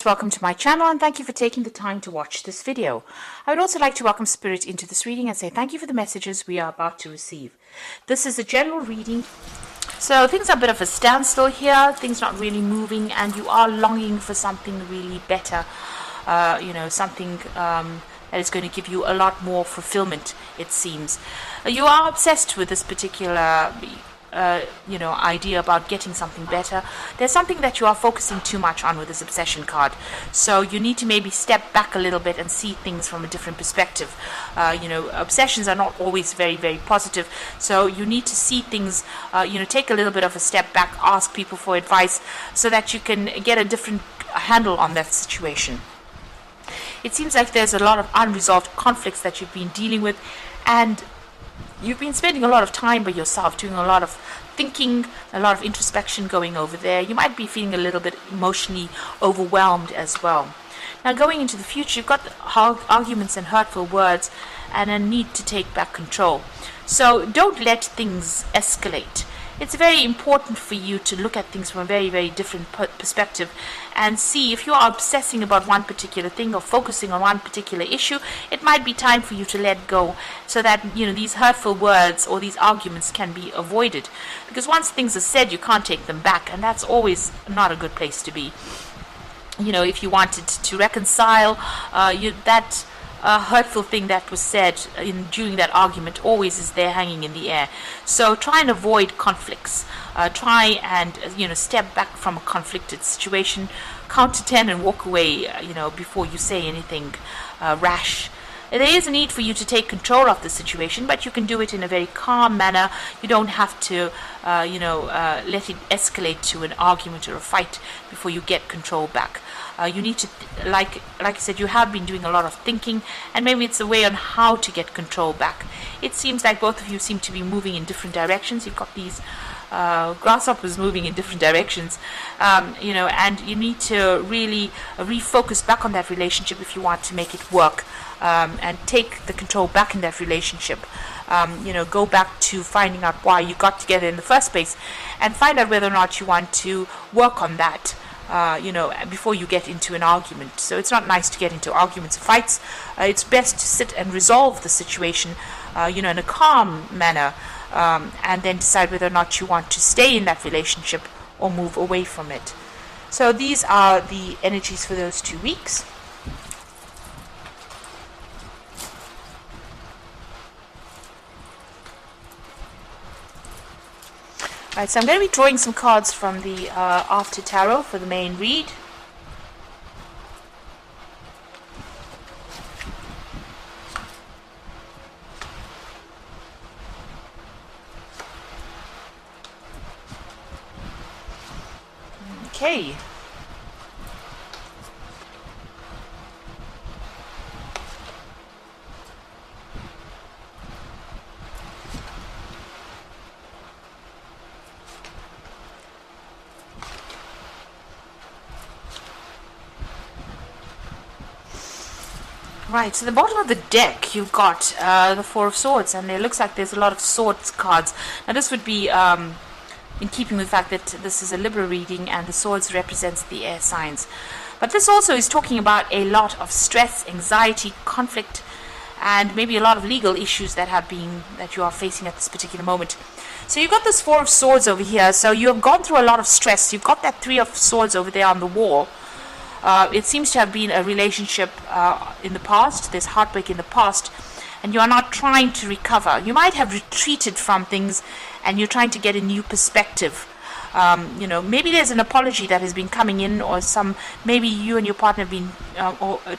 Welcome to my channel and thank you for taking the time to watch this video. I would also like to welcome Spirit into this reading and say thank you for the messages we are about to receive. This is a general reading, so things are a bit of a standstill here, things not really moving, and you are longing for something really better, something that is going to give you a lot more fulfillment, it seems. You are obsessed with this particular idea about getting something better. There's something that you are focusing too much on with this obsession card, so you need to maybe step back a little bit and see things from a different perspective. Obsessions are not always very, very positive, so you need to see things, take a little bit of a step back, ask people for advice so that you can get a different handle on that situation. It seems like there's a lot of unresolved conflicts that you've been dealing with, and you've been spending a lot of time by yourself, doing a lot of thinking, a lot of introspection going over there. You might be feeling a little bit emotionally overwhelmed as well. Now, going into the future, you've got arguments and hurtful words and a need to take back control. So don't let things escalate. It's very important for you to look at things from a very, very different perspective and see if you are obsessing about one particular thing or focusing on one particular issue. It might be time for you to let go so that these hurtful words or these arguments can be avoided, because once things are said you can't take them back, and that's always not a good place to be. If you wanted to reconcile, that hurtful thing that was said during that argument always is there hanging in the air. So try and avoid conflicts. Try and step back from a conflicted situation, count to 10 and walk away before you say anything rash. There is a need for you to take control of the situation, but you can do it in a very calm manner. You don't have to let it escalate to an argument or a fight before you get control back. You need to, like I said, you have been doing a lot of thinking, and maybe it's a way on how to get control back. It seems like both of you seem to be moving in different directions. You've got these grasshoppers moving in different directions, and you need to really refocus back on that relationship if you want to make it work, and take the control back in that relationship. Go back to finding out why you got together in the first place and find out whether or not you want to work on that before you get into an argument. So it's not nice to get into arguments or fights. It's best to sit and resolve the situation in a calm manner, and then decide whether or not you want to stay in that relationship or move away from it. So these are the energies for those 2 weeks. Right, so I'm going to be drawing some cards from the After Tarot for the main read. Okay. Right, so the bottom of the deck, you've got the Four of Swords, and it looks like there's a lot of swords cards. Now this would be in keeping with the fact that this is a Libra reading and the swords represents the air signs. But this also is talking about a lot of stress, anxiety, conflict, and maybe a lot of legal issues that you are facing at this particular moment. So you've got this Four of Swords over here, so you have gone through a lot of stress. You've got that Three of Swords over there on the wall. It seems to have been a relationship in the past. There's heartbreak in the past, and you are not trying to recover. You might have retreated from things, and you're trying to get a new perspective. Maybe there's an apology that has been coming in, or maybe you and your partner have been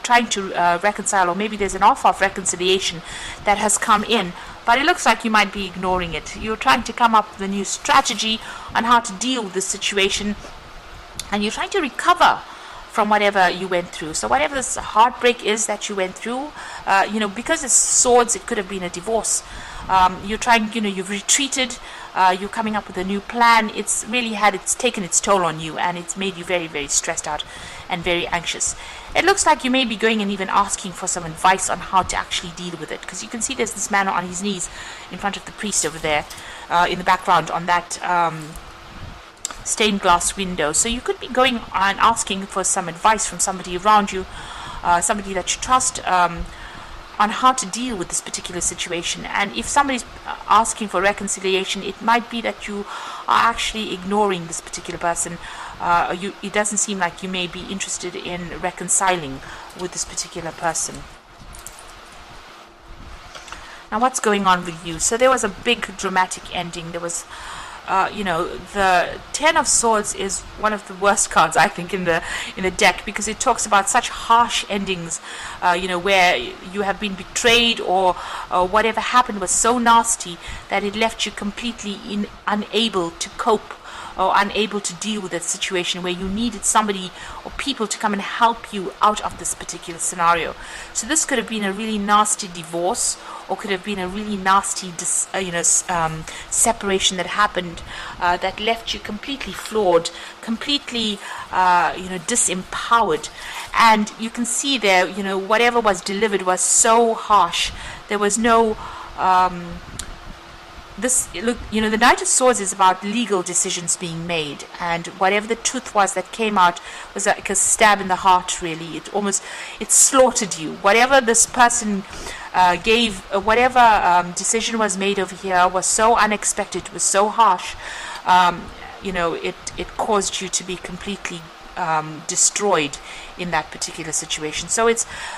trying to reconcile, or maybe there's an offer of reconciliation that has come in. But it looks like you might be ignoring it. You're trying to come up with a new strategy on how to deal with this situation, and you're trying to recover from whatever you went through. So whatever this heartbreak is that you went through, because it's swords, it could have been a divorce. You're trying, you've retreated, you're coming up with a new plan. It's taken its toll on you, and it's made you very, very stressed out and very anxious. It looks like you may be going and even asking for some advice on how to actually deal with it, because you can see there's this man on his knees in front of the priest over there in the background on that stained glass window. So you could be going and asking for some advice from somebody around you, somebody that you trust, on how to deal with this particular situation. And if somebody's asking for reconciliation, it might be that you are actually ignoring this particular person. It doesn't seem like you may be interested in reconciling with this particular person. Now, what's going on with you? So there was a big dramatic ending. There was the Ten of Swords is one of the worst cards, I think, in the deck, because it talks about such harsh endings, where you have been betrayed, or whatever happened was so nasty that it left you completely unable to cope, or unable to deal with that situation, where you needed somebody or people to come and help you out of this particular scenario. So this could have been a really nasty divorce, or could have been a really nasty separation that happened, that left you completely flawed, completely disempowered. And you can see there, whatever was delivered was so harsh. There was no the Knight of Swords is about legal decisions being made, and whatever the truth was that came out was like a stab in the heart, really. It slaughtered you. Whatever this person gave, whatever decision was made over here was so unexpected, was so harsh, it caused you to be completely destroyed in that particular situation. So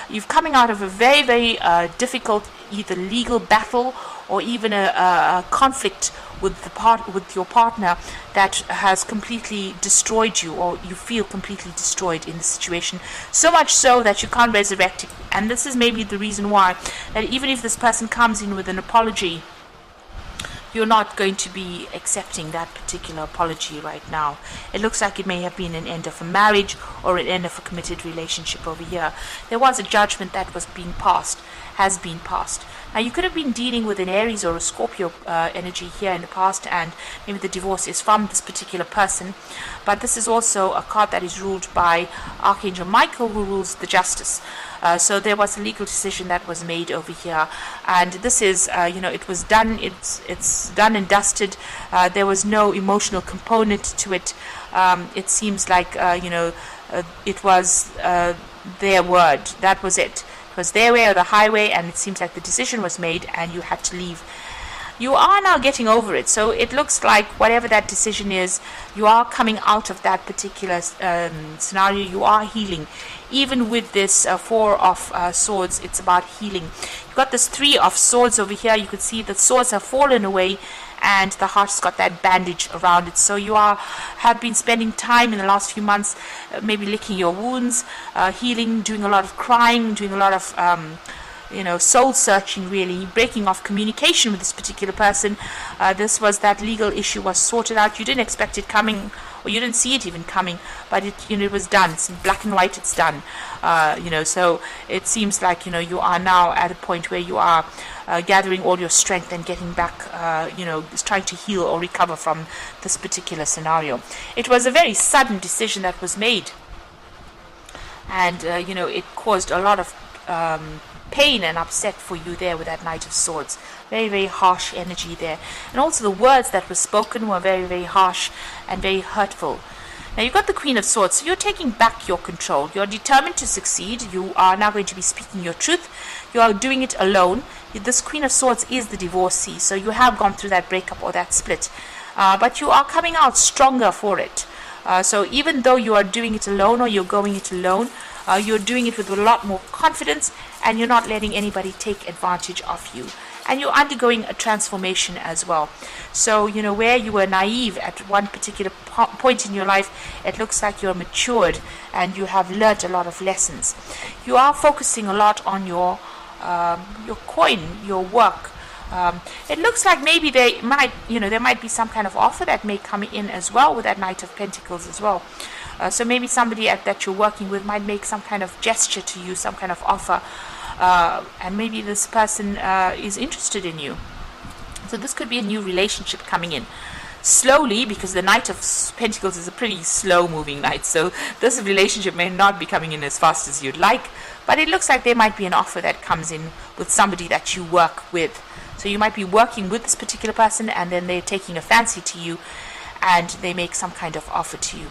you're coming out of a very, very difficult either legal battle or even a conflict with your partner that has completely destroyed you, or you feel completely destroyed in the situation, so much so that you can't resurrect it. And this is maybe the reason why, that even if this person comes in with an apology, you're not going to be accepting that particular apology right now. It looks like it may have been an end of a marriage or an end of a committed relationship over here. There was a judgment that has been passed. Now, you could have been dealing with an Aries or a Scorpio energy here in the past, and maybe the divorce is from this particular person. But this is also a card that is ruled by Archangel Michael, who rules the justice. So there was a legal decision that was made over here, and this is, it was done. It's done and dusted. There was no emotional component to it. It seems like it was their word. That was it. It was their way or the highway, and it seems like the decision was made, and you had to leave. You are now getting over it, so it looks like whatever that decision is, you are coming out of that particular scenario. You are healing. Even with this Four of Swords, it's about healing. You've got this Three of Swords over here. You could see the swords have fallen away, and the heart's got that bandage around it. So you have been spending time in the last few months, maybe licking your wounds, healing, doing a lot of crying, doing a lot of soul searching, really, breaking off communication with this particular person. This was that legal issue was sorted out. You didn't expect it coming, or you didn't see it even coming, but it was done. It's in black and white. It's done. So it seems like you are now at a point where you are gathering all your strength and getting back, trying to heal or recover from this particular scenario. It was a very sudden decision that was made, and it caused a lot of pain and upset for you there with that Knight of Swords. Very, very harsh energy there. And also the words that were spoken were very, very harsh and very hurtful. Now you've got the Queen of Swords, so you're taking back your control. You're determined to succeed. You are now going to be speaking your truth. You are doing it alone. This Queen of Swords is the divorcee, so you have gone through that breakup or that split. But you are coming out stronger for it. So even though you are doing it alone, or you're going it alone, you're doing it with a lot more confidence, and you're not letting anybody take advantage of you. And you're undergoing a transformation as well. So, where you were naive at one particular point in your life, it looks like you're matured and you have learned a lot of lessons. You are focusing a lot on your coin, your work. It looks like maybe there might be some kind of offer that may come in as well with that Knight of Pentacles as well. So maybe somebody that you're working with might make some kind of gesture to you, some kind of offer, and maybe this person is interested in you. So this could be a new relationship coming in. Slowly, because the Knight of Pentacles is a pretty slow-moving knight, so this relationship may not be coming in as fast as you'd like, but it looks like there might be an offer that comes in with somebody that you work with. So you might be working with this particular person, and then they're taking a fancy to you, and they make some kind of offer to you.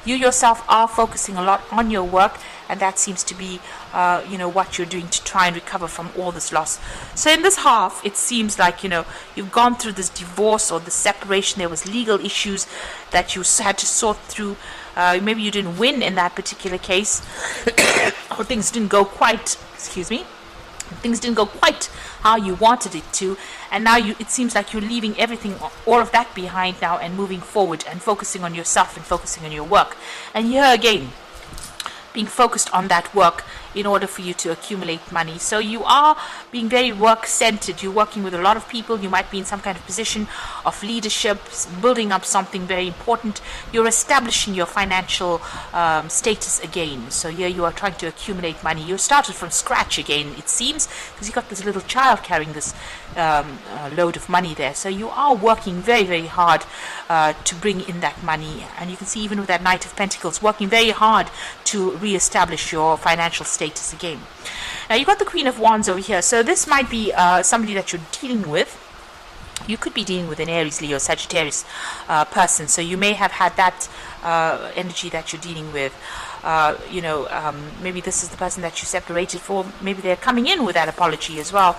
You yourself are focusing a lot on your work, and that seems to be what you're doing to try and recover from all this loss. So in this half, it seems like you've gone through this divorce or the separation. There was legal issues that you had to sort through. Maybe you didn't win in that particular case, or things didn't go quite how you wanted it to, and now it seems like you're leaving everything, all of that behind now, and moving forward and focusing on yourself and focusing on your work. And here again, being focused on that work in order for you to accumulate money. So you are being very work-centered. You're working with a lot of people. You might be in some kind of position of leadership, building up something very important. You're establishing your financial status again. So here you are trying to accumulate money. You started from scratch again, it seems, because you got this little child carrying this load of money there. So you are working very, very hard to bring in that money. And you can see even with that Knight of Pentacles, working very hard to re-establish your financial status again. Now you've got the Queen of Wands over here. So this might be somebody that you're dealing with. You could be dealing with an Aries, Leo, Sagittarius person. So you may have had that energy that you're dealing with. Maybe this is the person that you separated for. Maybe they're coming in with that apology as well.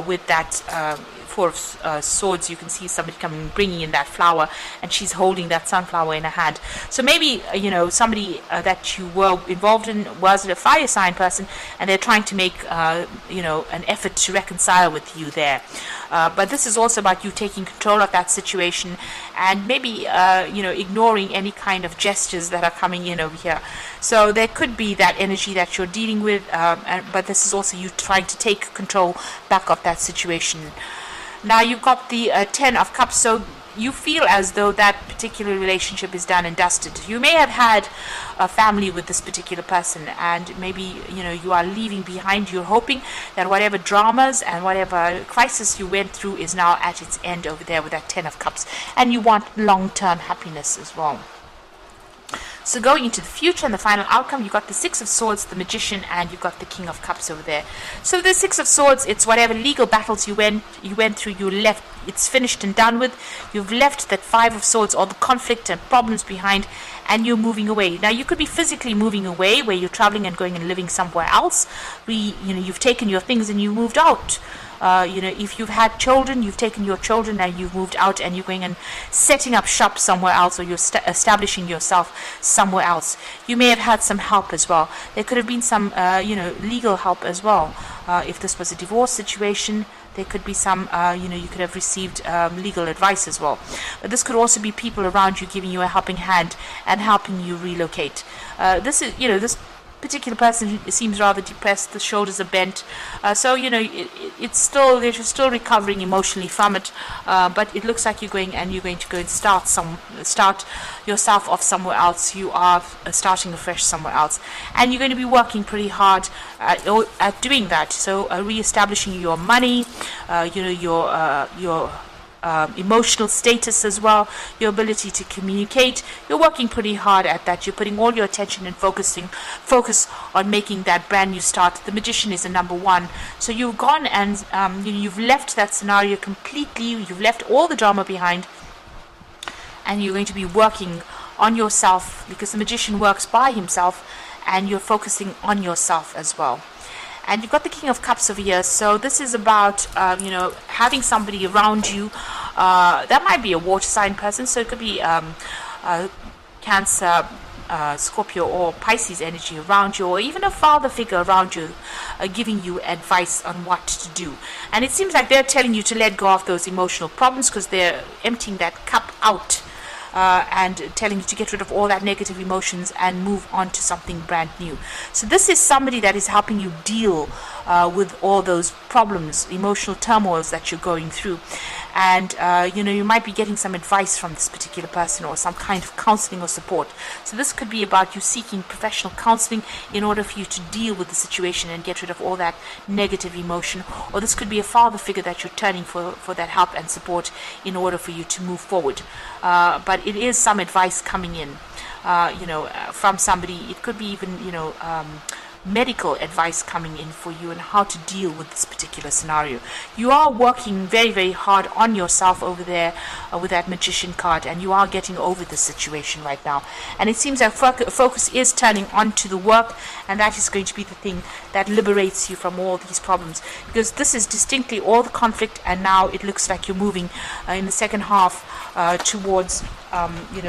With that Four of Swords, you can see somebody coming, bringing in that flower, and she's holding that sunflower in her hand. So maybe somebody that you were involved in was a fire sign person, and they're trying to make an effort to reconcile with you there. But this is also about you taking control of that situation, and maybe ignoring any kind of gestures that are coming in over here. So there could be that energy that you're dealing with, but this is also you trying to take control back of that situation. Now you've got the Ten of Cups, so you feel as though that particular relationship is done and dusted. You may have had a family with this particular person, and maybe you are leaving behind. You're hoping that whatever dramas and whatever crisis you went through is now at its end over there with that Ten of Cups, and you want long-term happiness as well. So going into the future and the final outcome, you've got the Six of Swords, the Magician, and you've got the King of Cups over there. So the Six of Swords, it's whatever legal battles you went through, you left, it's finished and done with. You've left that Five of Swords, all the conflict and problems behind, and you're moving away. Now you could be physically moving away, where you're traveling and going and living somewhere else. You've taken your things and you moved out. If you've had children, you've taken your children and you've moved out, and you're going and setting up shop somewhere else, or you're establishing yourself somewhere else. You may have had some help as well. There could have been some, legal help as well. If this was a divorce situation, there could be some, you could have received legal advice as well. But this could also be people around you giving you a helping hand and helping you relocate. This particular person seems rather depressed. The shoulders are bent, so it's still, they're still recovering emotionally from it, but it looks like you're going to go and start yourself off somewhere else. You are starting afresh somewhere else, and you're going to be working pretty hard at doing that. So re-establishing your money, your emotional status as well, your ability to communicate. You're working pretty hard at that. You're putting all your attention and focus on making that brand new start. The Magician is a number one. So you've gone and you've left that scenario completely. You've left all the drama behind, and you're going to be working on yourself, because the Magician works by himself, and you're focusing on yourself as well. And you've got the King of Cups over here. So this is about, having somebody around you. That might be a water sign person. So it could be Cancer, Scorpio, or Pisces energy around you, or even a father figure around you, giving you advice on what to do. And it seems like they're telling you to let go of those emotional problems, because they're emptying that cup out. And telling you to get rid of all that negative emotions and move on to something brand new. So this is somebody that is helping you deal with all those problems, emotional turmoils that you're going through. And you might be getting some advice from this particular person, or some kind of counseling or support. So this could be about you seeking professional counseling in order for you to deal with the situation and get rid of all that negative emotion. Or this could be a father figure that you're turning for that help and support in order for you to move forward. But it is some advice coming in, from somebody. It could be even, medical advice coming in for you and how to deal with this particular scenario. You are working very, very hard on yourself over there with that Magician card, and you are getting over the situation right now. And it seems that focus is turning onto the work, and that is going to be the thing that liberates you from all these problems, because this is distinctly all the conflict, and now it looks like you're moving in the second half towards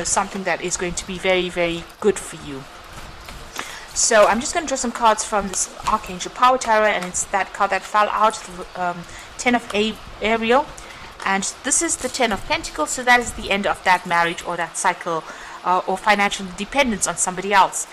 something that is going to be very, very good for you. So I'm just going to draw some cards from this Archangel Power Tarot, and it's that card that fell out, the Ten of Ariel, and this is the Ten of Pentacles, so that is the end of that marriage or that cycle or financial dependence on somebody else.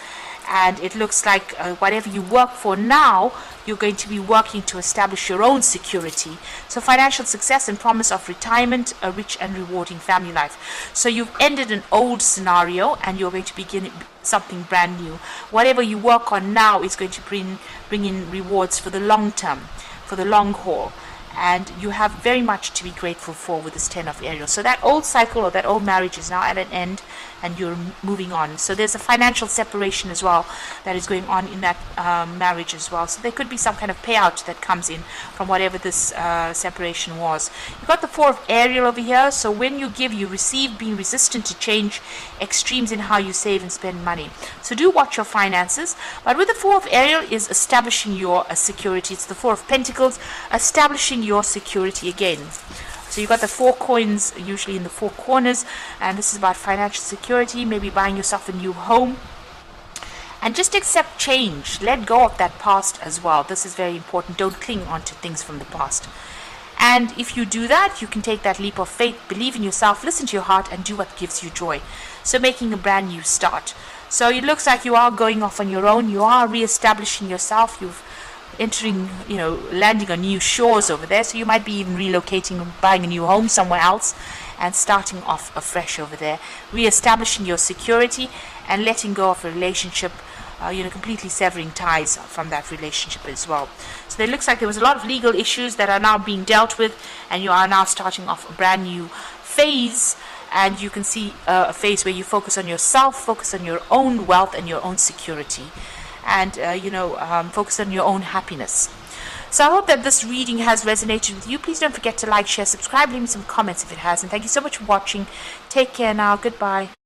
And it looks like whatever you work for now, you're going to be working to establish your own security. So financial success and promise of retirement, a rich and rewarding family life. So you've ended an old scenario and you're going to begin something brand new. Whatever you work on now is going to bring in rewards for the long term, for the long haul. And you have very much to be grateful for with this Ten of Ariel. So that old cycle or that old marriage is now at an end, and you're moving on. So there's a financial separation as well that is going on in that marriage as well. So there could be some kind of payout that comes in from whatever this separation was. You've got the Four of Ariel over here. So when you give, you receive, being resistant to change, extremes in how you save and spend money. So do watch your finances. But with the Four of Ariel is establishing your security. It's the Four of Pentacles, establishing your security again. So you've got the four coins usually in the four corners, and this is about financial security, maybe buying yourself a new home. And just accept change. Let go of that past as well. This is very important. Don't cling on to things from the past. And if you do that, you can take that leap of faith, believe in yourself, listen to your heart, and do what gives you joy. So making a brand new start. So it looks like you are going off on your own. You are re-establishing yourself. You've entering, landing on new shores over there. So you might be even relocating and buying a new home somewhere else and starting off afresh over there, re-establishing your security and letting go of a relationship, completely severing ties from that relationship as well. So it looks like there was a lot of legal issues that are now being dealt with, and you are now starting off a brand new phase. And you can see a phase where you focus on yourself, focus on your own wealth and your own security, and focus on your own happiness. So I hope that this reading has resonated with you. Please don't forget to like, share, subscribe, leave me some comments if it has, and thank you so much for watching. Take care now. Goodbye.